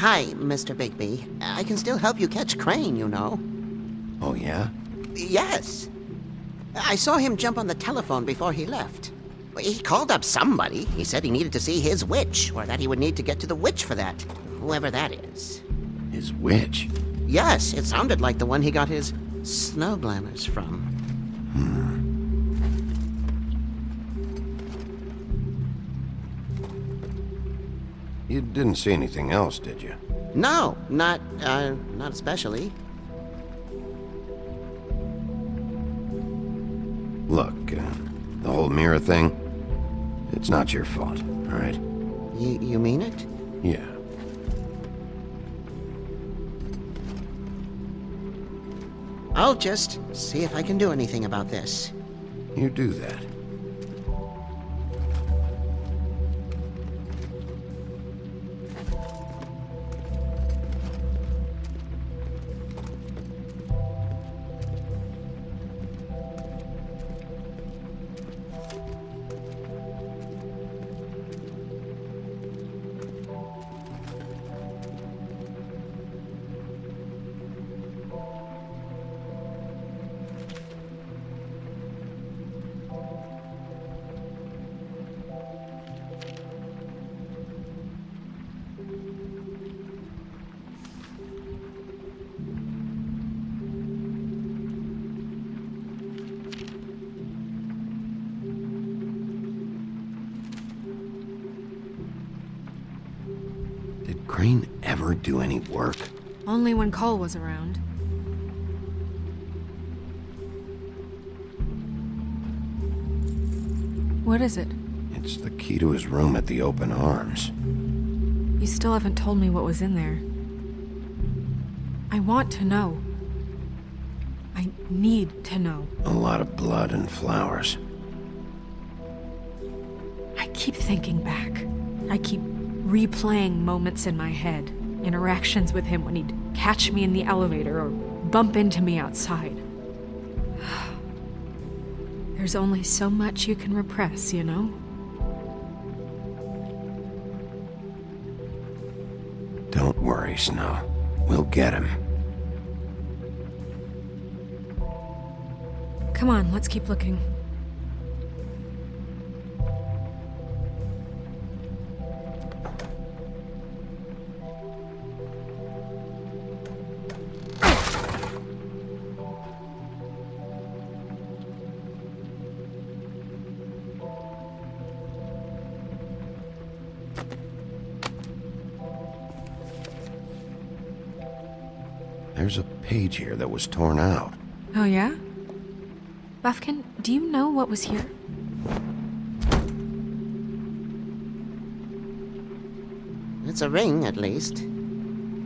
Hi, Mr. Bigby. I can still help you catch Crane, you know. Oh, yeah? Yes. I saw him jump on the telephone before he left. He called up somebody. He said he needed to see his witch, or that he would need to get to the witch for that, whoever that is. His witch? Yes, it sounded like the one he got his snow glamours from. You didn't see anything else, did you? No, not especially. Look, the whole mirror thing, it's not your fault, all right? You mean it? Yeah. I'll just see if I can do anything about this. You do that. Did Crane ever do any work? Only when Cole was around. What is it? It's the key to his room at the Open Arms. You still haven't told me what was in there. I want to know. I need to know. A lot of blood and flowers. I keep thinking back. I keep replaying moments in my head. Interactions with him when he'd catch me in the elevator or bump into me outside. There's only so much you can repress, you know? Don't worry, Snow. We'll get him. Come on, let's keep looking. There's a page here that was torn out. Oh, yeah? Buffkin, do you know what was here? It's a ring, at least.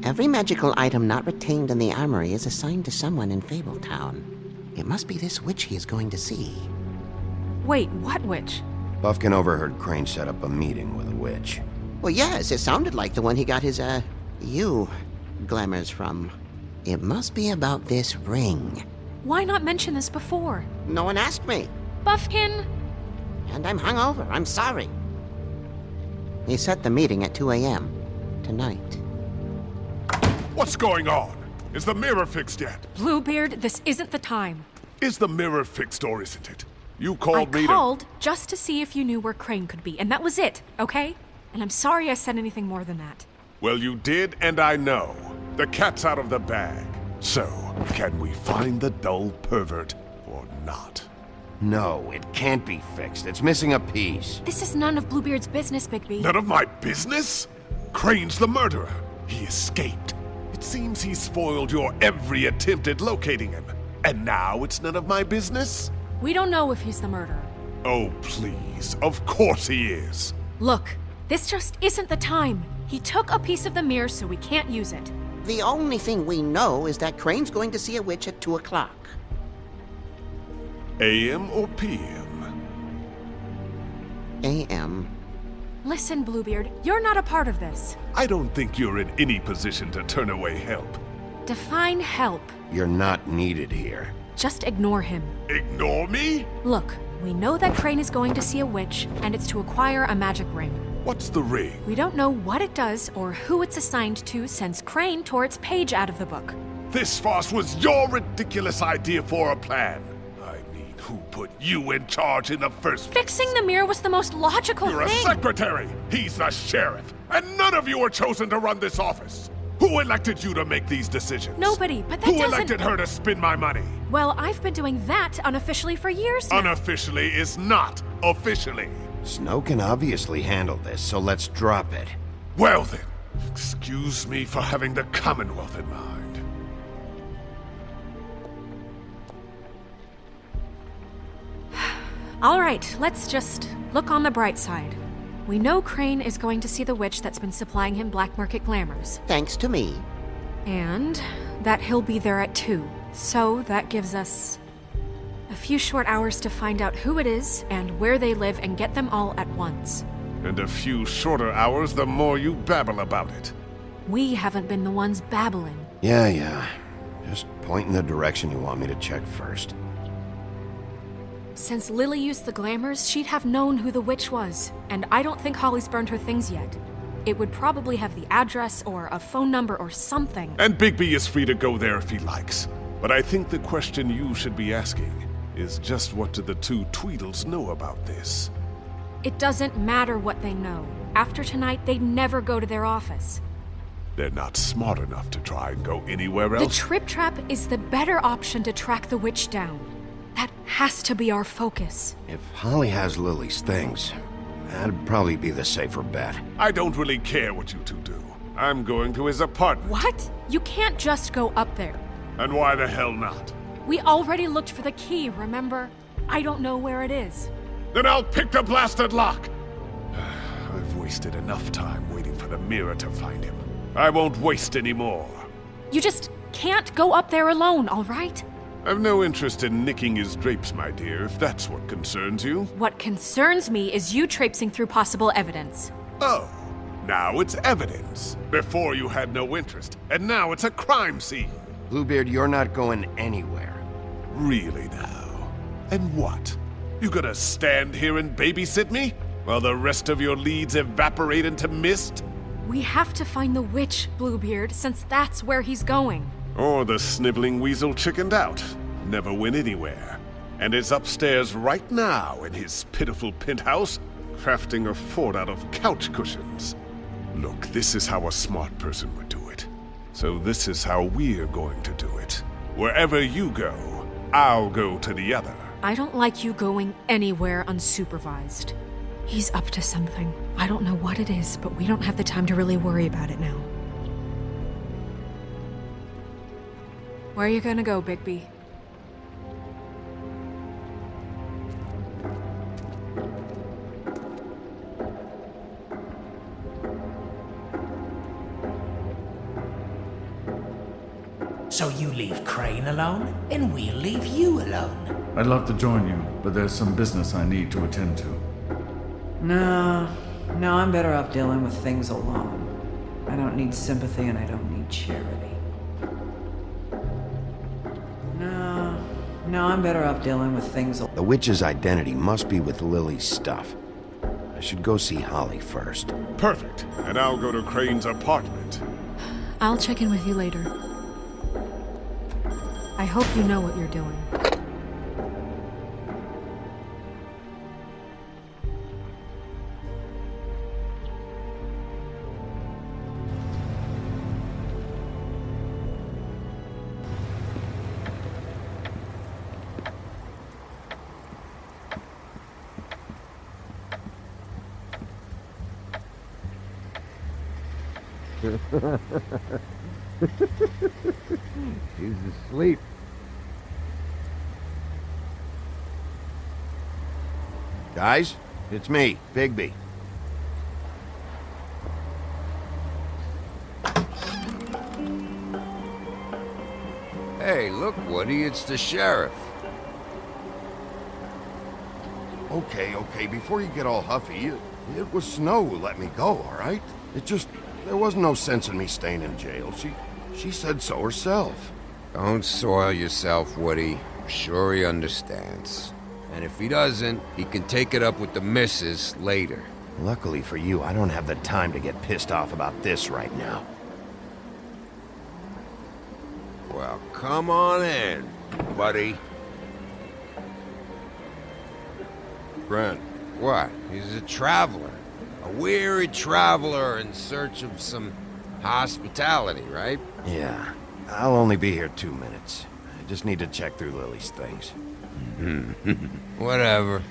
Every magical item not retained in the armory is assigned to someone in Fabletown. It must be this witch he is going to see. Wait, what witch? Buffkin overheard Crane set up a meeting with a witch. Well, yes, it sounded like the one he got his, glamours from. It must be about this ring. Why not mention this before? No one asked me. Buffkin! And I'm hungover. I'm sorry. He set the meeting at 2 a.m. tonight. What's going on? Is the mirror fixed yet? Bluebeard, this isn't the time. Is the mirror fixed or isn't it? You I called me called just to see if you knew where Crane could be, and that was it, okay? And I'm sorry I said anything more than that. Well, you did, and I know. The cat's out of the bag. So, can we find the dull pervert or not? No, it can't be fixed. It's missing a piece. This is none of Bluebeard's business, Bigby. None of my business? Crane's the murderer. He escaped. It seems he spoiled your every attempt at locating him. And now it's none of my business? We don't know if he's the murderer. Oh, please. Of course he is. Look, this just isn't the time. He took a piece of the mirror, so we can't use it. The only thing we know is that Crane's going to see a witch at 2 o'clock. AM or PM? A.M. Listen, Bluebeard, you're not a part of this. I don't think you're in any position to turn away help. Define help. You're not needed here. Just ignore him. Ignore me? Look, we know that Crane is going to see a witch, and it's to acquire a magic ring. What's the ring? We don't know what it does or who it's assigned to since Crane tore its page out of the book. This farce was your ridiculous idea for a plan. I mean, who put you in charge in the first place? Fixing the mirror was the most logical You're a thing. secretary! He's the sheriff! And none of you are chosen to run this office! Who elected you to make these decisions? Nobody, but that Who doesn't... elected her to spend my money? Well, I've been doing that unofficially for years now. Unofficially is not officially. Snow can obviously handle this, so let's drop it. Well then, excuse me for having the Commonwealth in mind. All right, let's just look on the bright side. We know Crane is going to see the witch that's been supplying him black market glamours. Thanks to me. And that he'll be there at 2. So that gives us a few short hours to find out who it is and where they live and get them all at once. And a few shorter hours the more you babble about it. We haven't been the ones babbling. Yeah. Just point in the direction you want me to check first. Since Lily used the glamours, she'd have known who the witch was. And I don't think Holly's burned her things yet. It would probably have the address or a phone number or something. And Bigby is free to go there if he likes. But I think the question you should be asking is just what do the two Tweedles know about this? It doesn't matter what they know. After tonight, they'd never go to their office. They're not smart enough to try and go anywhere The else. Trip Trap is the better option to track the witch down. That has to be our focus. If Holly has Lily's things, that'd probably be the safer bet. I don't really care what you two do. I'm going to his apartment. What? You can't just go up there. And why the hell not? We already looked for the key, remember? I don't know where it is. Then I'll pick the blasted lock! I've wasted enough time waiting for the mirror to find him. I won't waste any more. You just can't go up there alone, all right? I've no interest in nicking his drapes, my dear, if that's what concerns you. What concerns me is you traipsing through possible evidence. Oh, now it's evidence. Before you had no interest, and now it's a crime scene. Bluebeard, you're not going anywhere. Really now? And what? You gonna stand here and babysit me? While the rest of your leads evaporate into mist? We have to find the witch, Bluebeard, since that's where he's going. Or the sniveling weasel chickened out. Never went anywhere. And is upstairs right now in his pitiful penthouse, crafting a fort out of couch cushions. Look, this is how a smart person would do it. So this is how we're going to do it. Wherever you go, I'll go to the other. I don't like you going anywhere unsupervised. He's up to something. I don't know what it is, but we don't have the time to really worry about it now. Where are you gonna go, Bigby? So you leave Crane alone, and we'll leave you alone. I'd love to join you, but there's some business I need to attend to. No, I'm better off dealing with things alone. I don't need sympathy and I don't need charity. No, I'm better off dealing with things alone. The witch's identity must be with Lily's stuff. I should go see Holly first. Perfect. And I'll go to Crane's apartment. I'll check in with you later. I hope you know what you're doing. He's asleep. Guys, it's me, Bigby. Hey, look, Woody, it's the sheriff. Okay, before you get all huffy, it was Snow who let me go, all right? There was no sense in me staying in jail. She said so herself. Don't soil yourself, Woody. I'm sure he understands. And if he doesn't, he can take it up with the missus later. Luckily for you, I don't have the time to get pissed off about this right now. Well, come on in, buddy. Grant, What? He's a traveler. A weary traveler in search of some hospitality, right? yeah, I'll only be here 2 minutes. I just need to check through Lily's things. Whatever.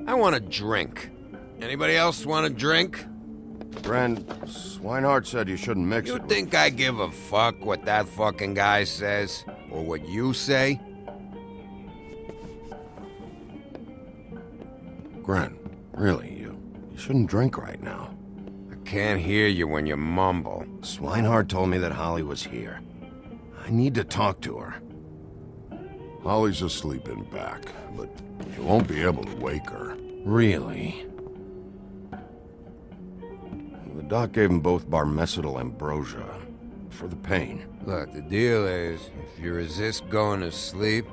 I want a drink. Anybody else want a drink? Grant, Swinehart said you shouldn't mix You it with... think I give a fuck what that fucking guy says? Or what you say? Grant, really, you shouldn't drink right now. I can't hear you when you mumble. Swinehart told me that Holly was here. I need to talk to her. Holly's asleep in back, but you won't be able to wake her. Really? The doc gave them both Barmecidal ambrosia for the pain. Look, the deal is, if you resist going to sleep,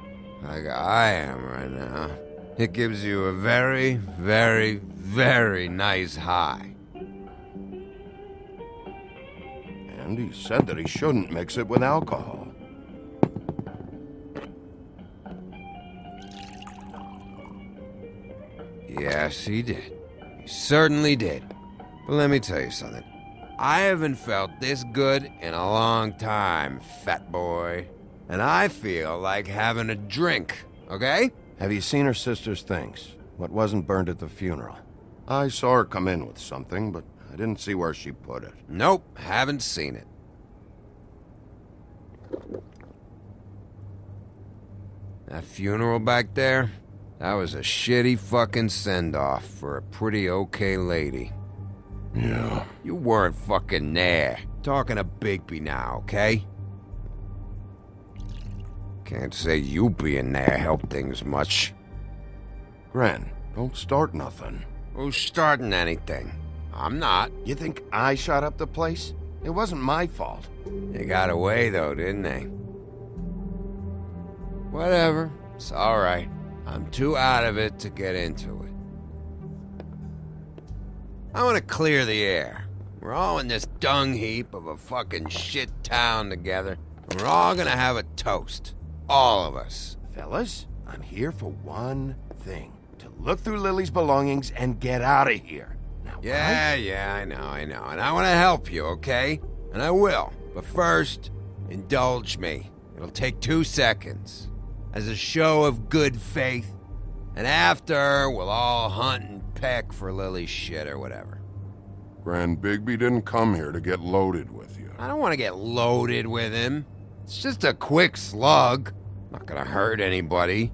like I am right now, it gives you a very, very, very nice high. And he said that he shouldn't mix it with alcohol. Yes, he did. He certainly did. But let me tell you something. I haven't felt this good in a long time, fat boy. And I feel like having a drink, okay? Have you seen her sister's things? What wasn't burned at the funeral? I saw her come in with something, but I didn't see where she put it. Nope, haven't seen it. That funeral back there? That was a shitty fucking send-off for a pretty okay lady. Yeah. You weren't fucking there. Talking to Bigby now, okay? Can't say you being there helped things much. Gren, don't start nothing. Who's starting anything? I'm not. You think I shot up the place? It wasn't my fault. They got away though, didn't they? Whatever. It's alright. I'm too out of it to get into it. I want to clear the air. We're all in this dung heap of a fucking shit town together. And we're all gonna have a toast. All of us. Fellas, I'm here for one thing. To look through Lily's belongings and get out of here. Now, Yeah, I know. And I want to help you, okay? And I will. But first, indulge me. It'll take 2 seconds. As a show of good faith. And after, we'll all hunt and peck for Lily's shit or whatever. Grand Bigby didn't come here to get loaded with you. I don't want to get loaded with him. It's just a quick slug. Not gonna hurt anybody.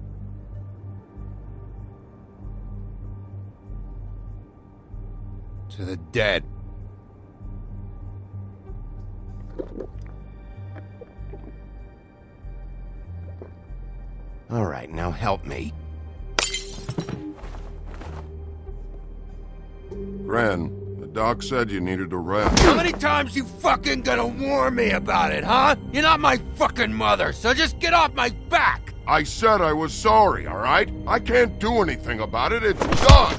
To the dead. All right, now help me. Gren, the doc said you needed a rest. How many times you fucking gonna warn me about it, huh? You're not my fucking mother, so just get off my back! I said I was sorry, all right? I can't do anything about it. It's done.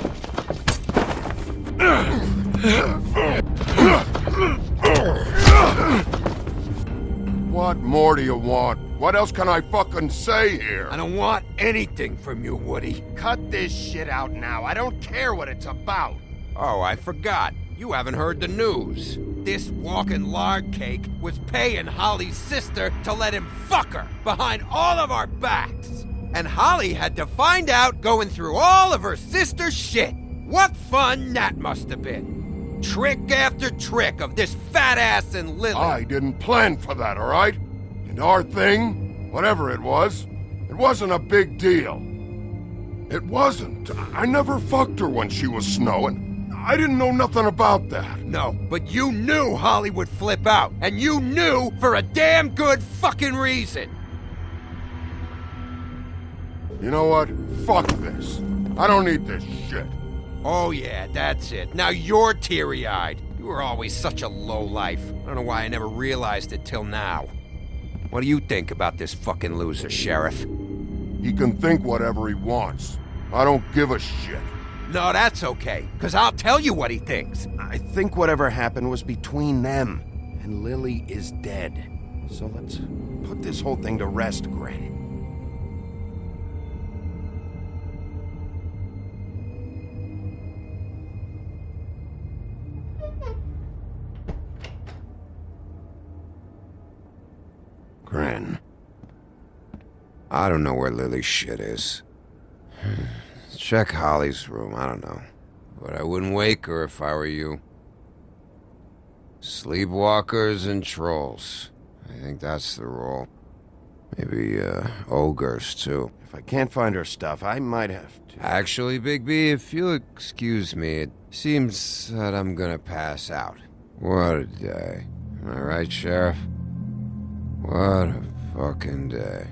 What more do you want? What else can I fucking say here? I don't want anything from you, Woody. Cut this shit out now. I don't care what it's about. Oh, I forgot. You haven't heard the news. This walking lard cake was paying Holly's sister to let him fuck her behind all of our backs. And Holly had to find out going through all of her sister's shit. What fun that must have been. Trick after trick of this fat ass and Lily. I didn't plan for that, all right? And our thing, whatever it wasn't a big deal. It wasn't. I never fucked her when she was snowing. I didn't know nothing about that. No, but you knew Holly would flip out. And you knew for a damn good fucking reason. You know what? Fuck this. I don't need this shit. Oh yeah, that's it. Now you're teary-eyed. You were always such a lowlife. I don't know why I never realized it till now. What do you think about this fucking loser, Sheriff? He can think whatever he wants. I don't give a shit. No, that's okay, because I'll tell you what he thinks. I think whatever happened was between them, and Lily is dead. So let's put this whole thing to rest, Gren. Gren. I don't know where Lily's shit is. Check Holly's room, I don't know. But I wouldn't wake her if I were you. Sleepwalkers and trolls. I think that's the rule. Maybe, ogres, too. If I can't find her stuff, I might have to... Actually, Big B, if you'll excuse me, it seems that I'm gonna pass out. What a day. Am I right, Sheriff? What a fucking day.